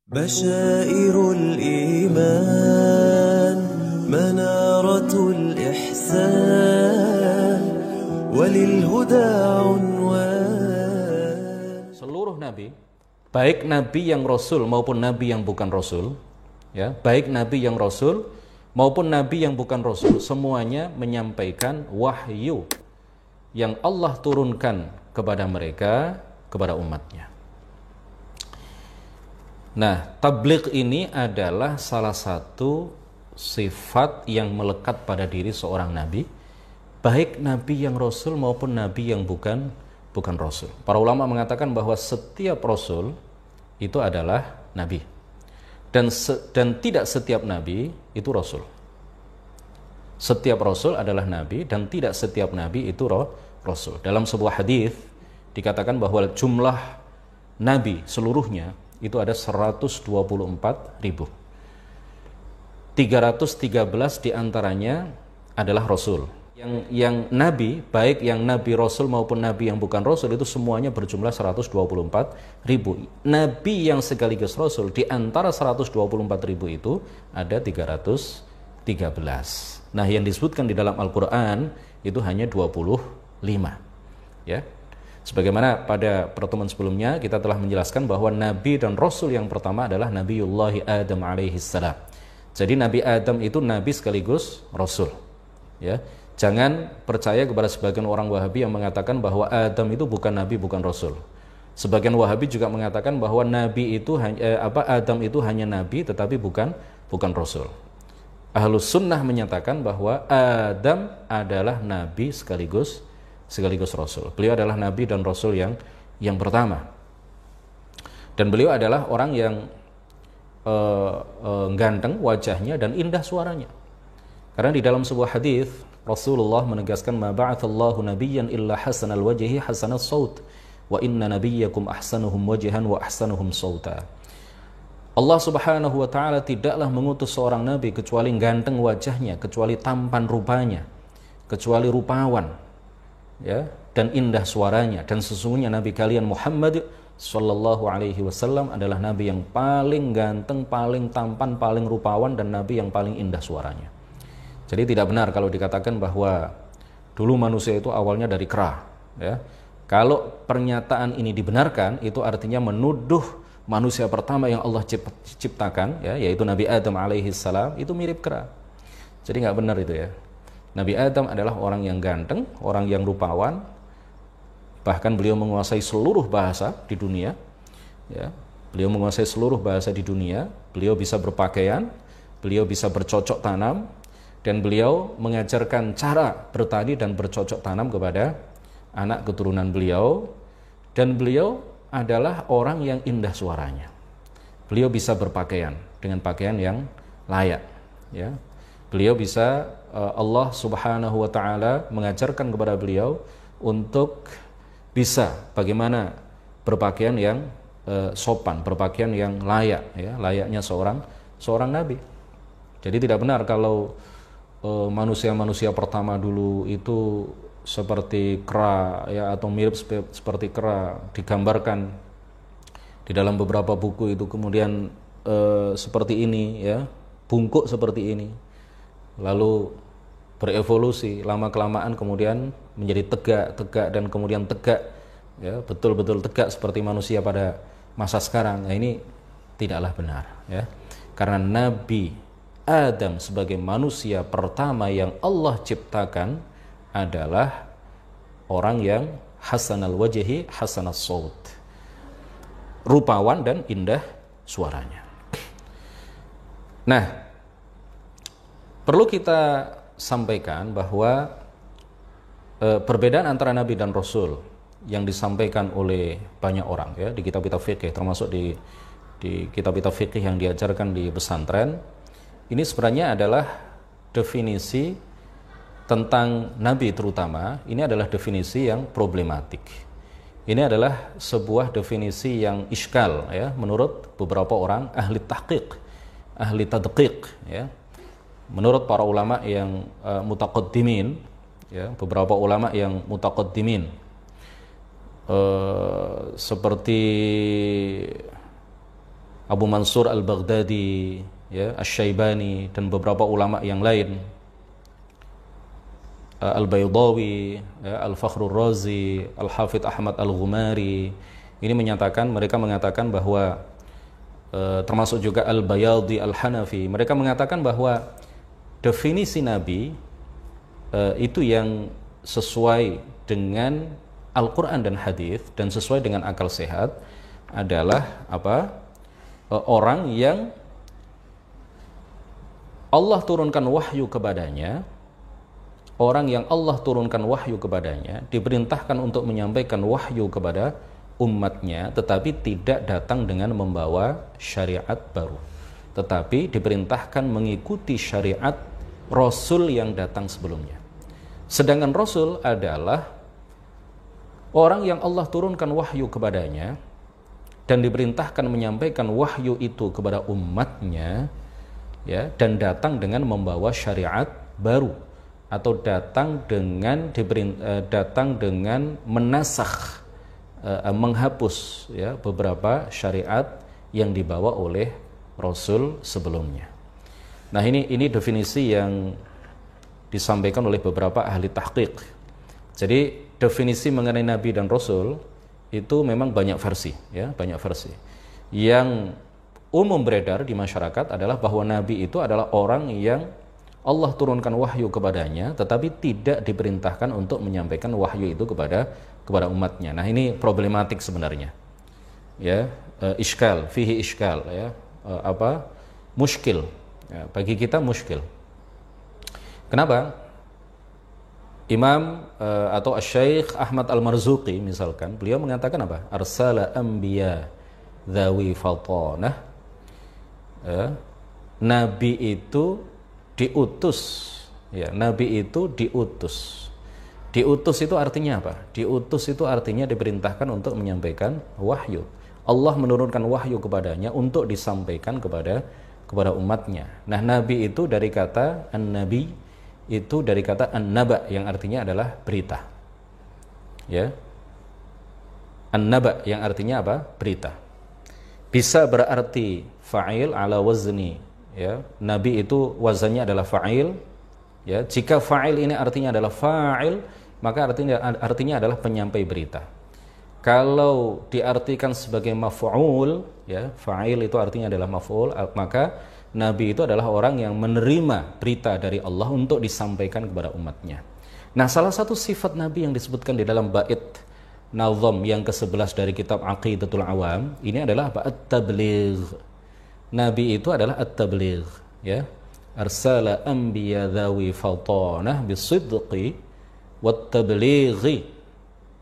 بشائر الإيمان منارة الإحسان وللهدى عنوان. Seluruh nabi, baik nabi yang rasul maupun nabi yang bukan rasul, ya, baik nabi yang rasul maupun nabi yang bukan rasul, semuanya menyampaikan wahyu yang Allah turunkan kepada mereka, kepada umatnya. Nah, tabligh ini adalah salah satu sifat yang melekat pada diri seorang nabi, baik nabi yang rasul maupun nabi yang bukan rasul. Para ulama mengatakan bahwa setiap rasul itu adalah nabi, dan tidak setiap nabi itu rasul. Setiap rasul adalah nabi dan tidak setiap nabi itu rasul. Dalam sebuah hadis dikatakan bahwa jumlah nabi seluruhnya itu ada 124.000. 313 diantaranya adalah rasul. Yang nabi, baik yang nabi rasul maupun nabi yang bukan rasul, itu semuanya berjumlah 124.000. Nabi yang sekaligus rasul di antara 124.000 itu ada 313. Nah, yang disebutkan di dalam Al-Quran itu hanya 25, ya. Sebagaimana pada pertemuan sebelumnya kita telah menjelaskan bahwa nabi dan rasul yang pertama adalah Nabiullahi Adam alaihissalam. Jadi Nabi Adam itu nabi sekaligus rasul, ya. Jangan percaya kepada sebagian orang Wahabi yang mengatakan bahwa Adam itu bukan nabi, bukan rasul. Sebagian Wahabi juga mengatakan bahwa nabi itu Adam itu hanya nabi tetapi bukan rasul. Ahlus sunnah menyatakan bahwa Adam adalah nabi sekaligus rasul. Beliau adalah nabi dan rasul yang pertama. Dan beliau adalah orang yang ganteng wajahnya dan indah suaranya. Karena di dalam sebuah hadis Rasulullah menegaskan, ma ba'athallahu nabiyyan illa hasanal wajhi hasanal saut wa inna nabiyyakum ahsanuhum wajhan wa ahsanuhum sauta. Allah Subhanahu wa taala tidaklah mengutus seorang nabi kecuali ganteng wajahnya, kecuali tampan rupanya, kecuali rupawan, ya, dan indah suaranya. Dan sesungguhnya nabi kalian Muhammad sallallahu alaihi wasallam adalah nabi yang paling ganteng, paling tampan, paling rupawan, dan nabi yang paling indah suaranya. Jadi tidak benar kalau dikatakan bahwa dulu manusia itu awalnya dari kera, ya. Kalau pernyataan ini dibenarkan, itu artinya menuduh manusia pertama yang Allah ciptakan, ya, yaitu Nabi Adam alaihissalam, itu mirip kera. Jadi nggak benar itu, ya. Nabi Adam adalah orang yang ganteng, orang yang rupawan, bahkan beliau menguasai seluruh bahasa di dunia, ya. Beliau menguasai seluruh bahasa di dunia, beliau bisa berpakaian, beliau bisa bercocok tanam, dan beliau mengajarkan cara bertani dan bercocok tanam kepada anak keturunan beliau, dan beliau adalah orang yang indah suaranya. Beliau bisa berpakaian dengan pakaian yang layak, ya. Beliau bisa, Allah Subhanahu wa taala mengajarkan kepada beliau untuk bisa bagaimana berpakaian yang sopan, berpakaian yang layak, ya, layaknya seorang nabi. Jadi tidak benar kalau manusia-manusia pertama dulu itu seperti kera, ya, atau mirip seperti kera, digambarkan di dalam beberapa buku itu kemudian seperti ini, ya, bungkuk seperti ini, lalu berevolusi lama-kelamaan kemudian menjadi tegak dan kemudian tegak, ya, betul-betul tegak seperti manusia pada masa sekarang. Nah, ini tidaklah benar, ya, karena Nabi Adam sebagai manusia pertama yang Allah ciptakan adalah orang yang hasanal wajhi hasanas saut, rupawan dan indah suaranya. Nah, perlu kita sampaikan bahwa perbedaan antara nabi dan rasul yang disampaikan oleh banyak orang, ya, di kitab-kitab fikih, termasuk di kitab-kitab fikih yang diajarkan di pesantren, ini sebenarnya adalah definisi tentang nabi terutama. Ini adalah definisi yang problematik. Ini adalah sebuah definisi yang iskal, ya, menurut beberapa orang ahli tahqiq, ahli tadqiq, ya. Menurut para ulama yang mutaqaddimin, ya, beberapa ulama yang mutaqaddimin, seperti Abu Mansur Al-Baghdadi, ya, Asy-Syaibani dan beberapa ulama yang lain, Al-Baydawi, ya, Al-Fakhrur Razi, Al-Hafidh Ahmad Al-Ghumari, ini mereka mengatakan bahwa termasuk juga Al-Bayadi Al-Hanafi, mereka mengatakan bahwa definisi Nabi itu yang sesuai dengan Al-Quran dan Hadis dan sesuai dengan akal sehat adalah apa? Orang yang Allah turunkan wahyu kepadanya, orang yang Allah turunkan wahyu kepadanya, diperintahkan untuk menyampaikan wahyu kepada umatnya, tetapi tidak datang dengan membawa syariat baru, tetapi diperintahkan mengikuti syariat Rasul yang datang sebelumnya. Sedangkan Rasul adalah orang yang Allah turunkan wahyu kepadanya dan diperintahkan menyampaikan wahyu itu kepada umatnya, ya, dan datang dengan membawa syariat baru atau datang dengan menasakh, menghapus, ya, beberapa syariat yang dibawa oleh Rasul sebelumnya. Nah, ini definisi yang disampaikan oleh beberapa ahli tahqiq. Jadi definisi mengenai Nabi dan Rasul itu memang banyak versi, ya, banyak versi. Yang umum beredar di masyarakat adalah bahwa Nabi itu adalah orang yang Allah turunkan wahyu kepadanya, tetapi tidak diperintahkan untuk menyampaikan wahyu itu kepada umatnya. Nah, ini problematik sebenarnya, ya, iskal, fihi iskal, ya, muskil, ya, bagi kita muskil. Kenapa? Imam atau Asy-Syaikh Ahmad Al-Marzuqi misalkan, beliau mengatakan apa? Arsala anbiya dzawi fatanah. Nabi itu diutus, ya, Nabi itu diutus. Diutus itu artinya apa? Diutus itu artinya diperintahkan untuk menyampaikan wahyu. Allah menurunkan wahyu kepadanya untuk disampaikan kepada umatnya. Nah, Nabi itu dari kata an-nabi, itu dari kata an-naba yang artinya adalah berita, ya. An-naba yang artinya apa? Berita. Bisa berarti fa'il ala wazni, ya. Nabi itu wazannya adalah fa'il, ya. Jika fa'il ini artinya adalah fa'il, maka artinya adalah penyampai berita. Kalau diartikan sebagai maf'ul, ya, fa'il itu artinya adalah maf'ul, maka Nabi itu adalah orang yang menerima berita dari Allah untuk disampaikan kepada umatnya. Nah, salah satu sifat Nabi yang disebutkan di dalam bait Nazm yang ke-11 dari kitab Aqidatul Awam, ini adalah apa? At-tabligh. Nabi itu adalah at-tabligh, ya. Arsala anbiya dzawi fatanah bisidqi wat-tablighi.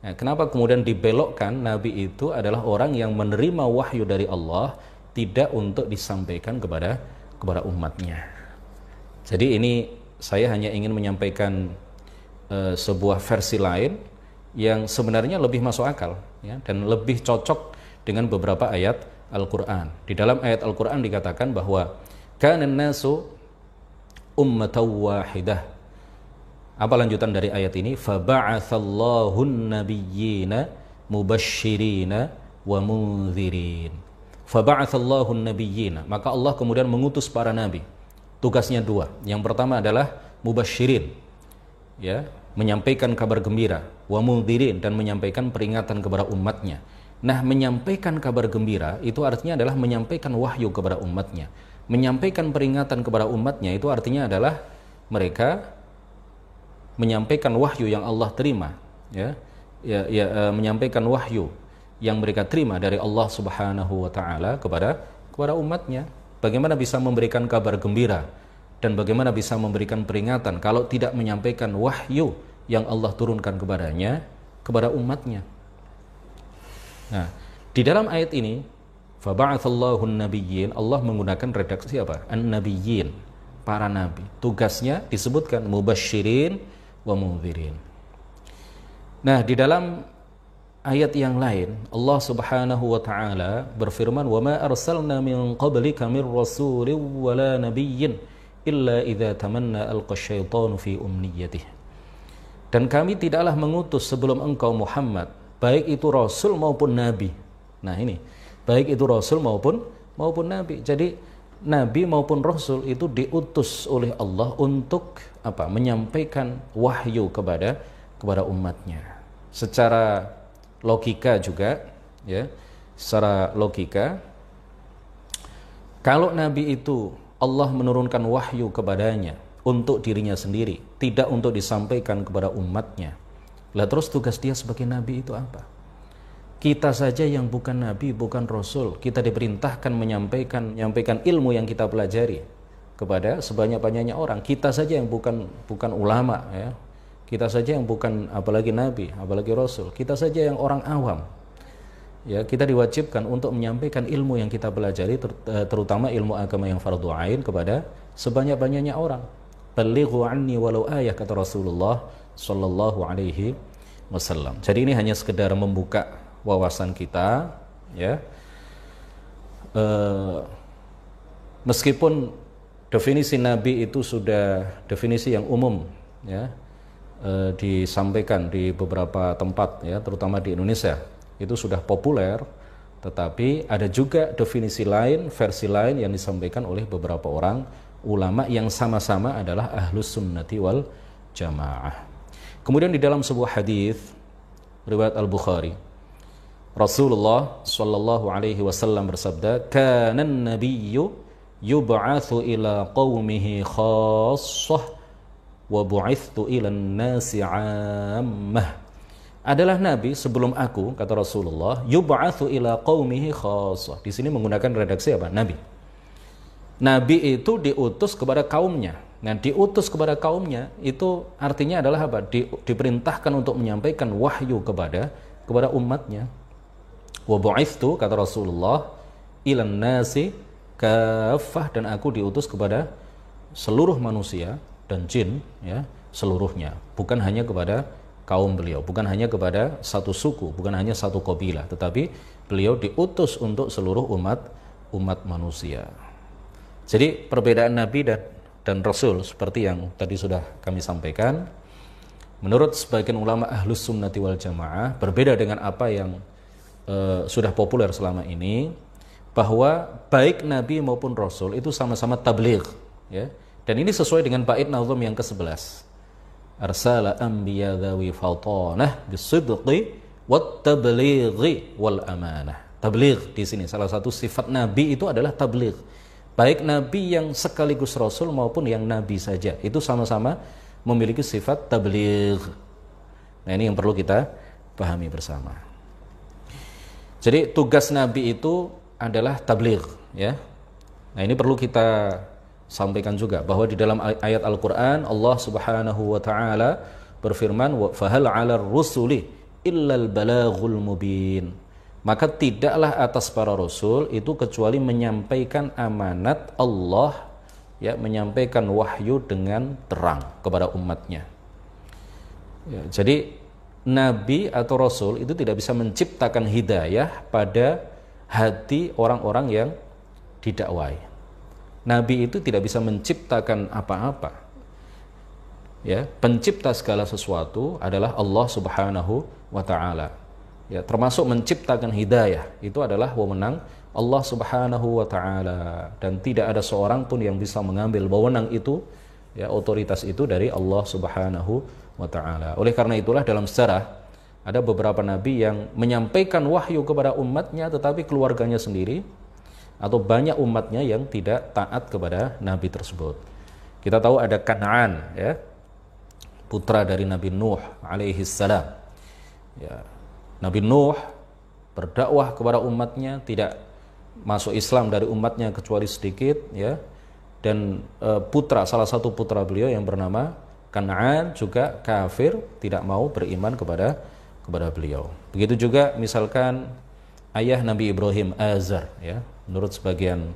Nah, kenapa kemudian dibelokkan Nabi itu adalah orang yang menerima wahyu dari Allah, tidak untuk disampaikan kepada umatnya. Jadi ini saya hanya ingin menyampaikan sebuah versi lain yang sebenarnya lebih masuk akal, ya, dan lebih cocok dengan beberapa ayat Al-Quran. Di dalam ayat Al-Quran dikatakan bahwa kanan nasu ummatan wahidah. Apa lanjutan dari ayat ini? Faba'atsallahu an-nabiyyina mubasysyirina wa mundzirin. Faba'atsallahu an-nabiyyina, maka Allah kemudian mengutus para nabi. Tugasnya dua. Yang pertama adalah mubasysyirin, ya, menyampaikan kabar gembira, wa mundzirin, dan menyampaikan peringatan kepada umatnya. Nah, menyampaikan kabar gembira itu artinya adalah menyampaikan wahyu kepada umatnya. Menyampaikan peringatan kepada umatnya itu artinya adalah mereka menyampaikan wahyu yang Allah terima, ya, menyampaikan wahyu yang mereka terima dari Allah Subhanahu wa taala kepada umatnya. Bagaimana bisa memberikan kabar gembira dan bagaimana bisa memberikan peringatan kalau tidak menyampaikan wahyu yang Allah turunkan kepada umatnya. Nah, di dalam ayat ini faba'atsallahu an-nabiyyin, Allah menggunakan redaksi apa? An-nabiyyin, para nabi. Tugasnya disebutkan mubasysyirin wa mundzirin. Nah, di dalam ayat yang lain Allah Subhanahu wa taala berfirman, "Wa ma arsalna min qablika mir rasulin wala nabiyyin illa idza tamanna alqa syaitanu fi umniyatihi." Dan kami tidaklah mengutus sebelum engkau Muhammad, baik itu rasul maupun nabi. Nah, ini baik itu rasul maupun maupun nabi. Jadi nabi maupun rasul itu diutus oleh Allah untuk apa? Menyampaikan wahyu kepada umatnya. Secara logika juga, ya. Secara logika, kalau nabi itu Allah menurunkan wahyu kepadanya untuk dirinya sendiri, tidak untuk disampaikan kepada umatnya. Lah terus tugas dia sebagai nabi itu apa? Kita saja yang bukan nabi, bukan rasul, kita diperintahkan menyampaikan ilmu yang kita pelajari kepada sebanyak-banyaknya orang. Kita saja yang bukan ulama, ya. Kita saja yang bukan apalagi nabi, apalagi rasul. Kita saja yang orang awam. Ya, kita diwajibkan untuk menyampaikan ilmu yang kita pelajari, terutama ilmu agama yang fardhu ain kepada sebanyak-banyaknya orang. Balighu anni walau ayah, kata Rasulullah sallallahu alaihi wasallam. Jadi ini hanya sekedar membuka wawasan kita, ya. Meskipun definisi nabi itu sudah definisi yang umum, ya, disampaikan di beberapa tempat, ya, terutama di Indonesia, itu sudah populer, tetapi ada juga definisi lain, versi lain yang disampaikan oleh beberapa orang ulama yang sama-sama adalah ahlus sunnati wal jamaah. Kemudian di dalam sebuah hadis riwayat Al-Bukhari, Rasulullah sallallahu alaihi wasallam bersabda, "Kanan nabiyyu yub'atsu ila qaumihi khassah wa bu'ithtu ila an-nasi 'ammah." Adalah nabi sebelum aku, kata Rasulullah, yub'atsu ila qaumihi khassah. Di sini menggunakan redaksi apa? Nabi. Nabi itu diutus kepada kaumnya. Nah, diutus kepada kaumnya itu artinya adalah apa? Diperintahkan untuk menyampaikan wahyu kepada umatnya. Wa bu'ithtu, kata Rasulullah, ilan nasi kaffah, dan aku diutus kepada seluruh manusia dan jin, ya, seluruhnya, bukan hanya kepada kaum beliau, bukan hanya kepada satu suku, bukan hanya satu kabilah, tetapi beliau diutus untuk seluruh umat manusia. Jadi perbedaan nabi dan rasul seperti yang tadi sudah kami sampaikan, menurut sebagian ulama ahlus sunnati wal jamaah, berbeda dengan apa yang sudah populer selama ini, bahwa baik nabi maupun rasul itu sama-sama tabligh, ya. Dan ini sesuai dengan bait nazm yang ke-11. Arsala anbiya dzawi fatanah bisidqi wat tablighi wal amanah. Tabligh di sini salah satu sifat nabi itu adalah tabligh. Baik nabi yang sekaligus rasul maupun yang nabi saja, itu sama-sama memiliki sifat tabligh. Nah, ini yang perlu kita pahami bersama. Jadi tugas nabi itu adalah tabligh, ya. Nah, ini perlu kita sampaikan juga bahwa di dalam ayat Al-Qur'an Allah Subhanahu wa taala berfirman, "Wa fahal 'alar rusuli illal balaghul mubin." Maka tidaklah atas para rasul itu kecuali menyampaikan amanat Allah, ya, menyampaikan wahyu dengan terang kepada umatnya. Ya, jadi nabi atau rasul itu tidak bisa menciptakan hidayah pada hati orang-orang yang didakwai. Nabi itu tidak bisa menciptakan apa-apa. Ya, pencipta segala sesuatu adalah Allah Subhanahu wa taala. Ya, termasuk menciptakan hidayah itu adalah wewenang Allah Subhanahu wa taala, dan tidak ada seorang pun yang bisa mengambil wewenang itu, ya, otoritas itu dari Allah Subhanahu wa taala. Oleh karena itulah dalam sejarah ada beberapa nabi yang menyampaikan wahyu kepada umatnya, tetapi keluarganya sendiri atau banyak umatnya yang tidak taat kepada nabi tersebut. Kita tahu ada Kan'an, ya, putra dari Nabi Nuh alaihi salam. Ya, Nabi Nuh berdakwah kepada umatnya, tidak masuk Islam dari umatnya kecuali sedikit, ya. Dan salah satu putra beliau yang bernama Kan'an juga kafir, tidak mau beriman kepada beliau. Begitu juga misalkan ayah Nabi Ibrahim, Azar, ya. Menurut sebagian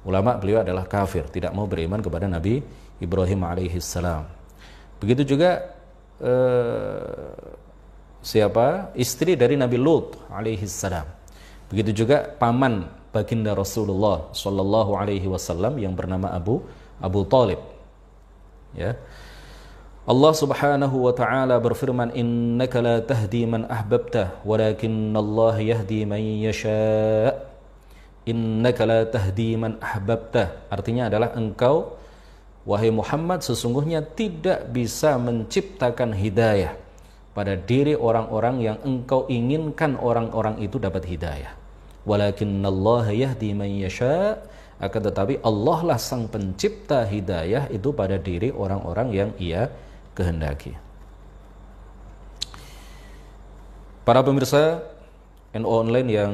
ulama beliau adalah kafir, tidak mau beriman kepada Nabi Ibrahim alaihi salam. Begitu juga istri dari Nabi Lut alaihi salam. Begitu juga paman baginda Rasulullah sallallahu alaihi wasallam yang bernama Abu Talib. Ya. Allah Subhanahu wa taala berfirman, "Innaka la tahdi man ahbabta, walakinnallaha yahdi man yasha." innaka la tahdi man ahbabta. Artinya adalah engkau wahai Muhammad sesungguhnya tidak bisa menciptakan hidayah pada diri orang-orang yang engkau inginkan orang-orang itu dapat hidayah. Walakinnallaha yahdi man yasha, akan tetapi Allah lah sang pencipta hidayah itu pada diri orang-orang yang ia kehendaki. Para pemirsa NU Online yang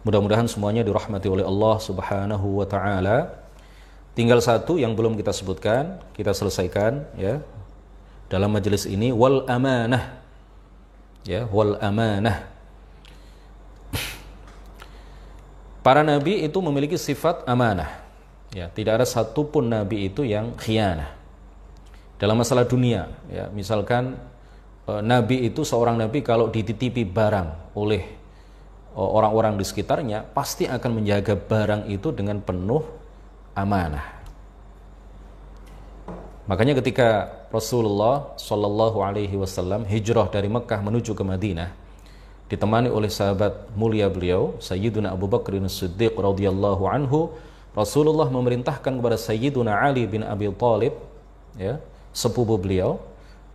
mudah-mudahan semuanya dirahmati oleh Allah Subhanahu wa taala. Tinggal satu yang belum kita sebutkan, kita selesaikan ya dalam majelis ini, wal amanah. Ya, wal amanah. Para nabi itu memiliki sifat amanah. Ya, tidak ada satupun nabi itu yang khianah. Dalam masalah dunia, ya, misalkan nabi itu seorang nabi kalau dititipi barang oleh orang-orang di sekitarnya pasti akan menjaga barang itu dengan penuh amanah. Makanya ketika Rasulullah Shallallahu Alaihi Wasallam hijrah dari Mekah menuju ke Madinah, ditemani oleh sahabat mulia beliau Sayyiduna Abu Bakr As-Siddiq radhiyallahu anhu, Rasulullah memerintahkan kepada Sayyiduna Ali bin Abi Thalib, ya, sepupu beliau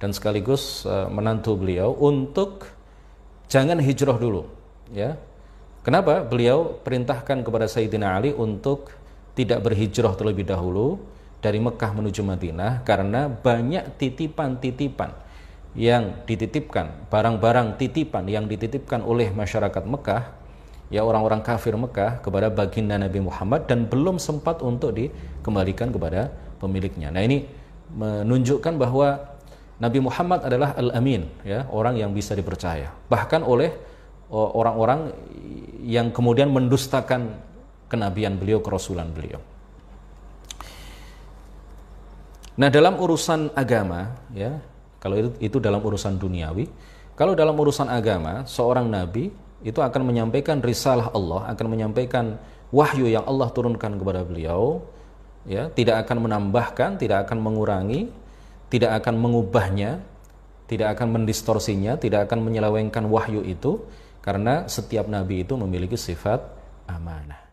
dan sekaligus menantu beliau, untuk jangan hijrah dulu, ya. Kenapa? Beliau perintahkan kepada Sayyidina Ali untuk tidak berhijrah terlebih dahulu dari Mekah menuju Madinah, karena banyak titipan-titipan yang dititipkan, barang-barang titipan yang dititipkan oleh masyarakat Mekah, ya, orang-orang kafir Mekah kepada baginda Nabi Muhammad dan belum sempat untuk dikembalikan kepada pemiliknya. Nah, ini menunjukkan bahwa Nabi Muhammad adalah Al-Amin, ya, orang yang bisa dipercaya, bahkan oleh orang-orang yang kemudian mendustakan kenabian beliau, kerasulan beliau. Nah, dalam urusan agama, ya, kalau itu dalam urusan duniawi, kalau dalam urusan agama, seorang nabi itu akan menyampaikan risalah Allah, akan menyampaikan wahyu yang Allah turunkan kepada beliau, ya, tidak akan menambahkan, tidak akan mengurangi, tidak akan mengubahnya, tidak akan mendistorsinya, tidak akan menyelewengkan wahyu itu, karena setiap nabi itu memiliki sifat amanah.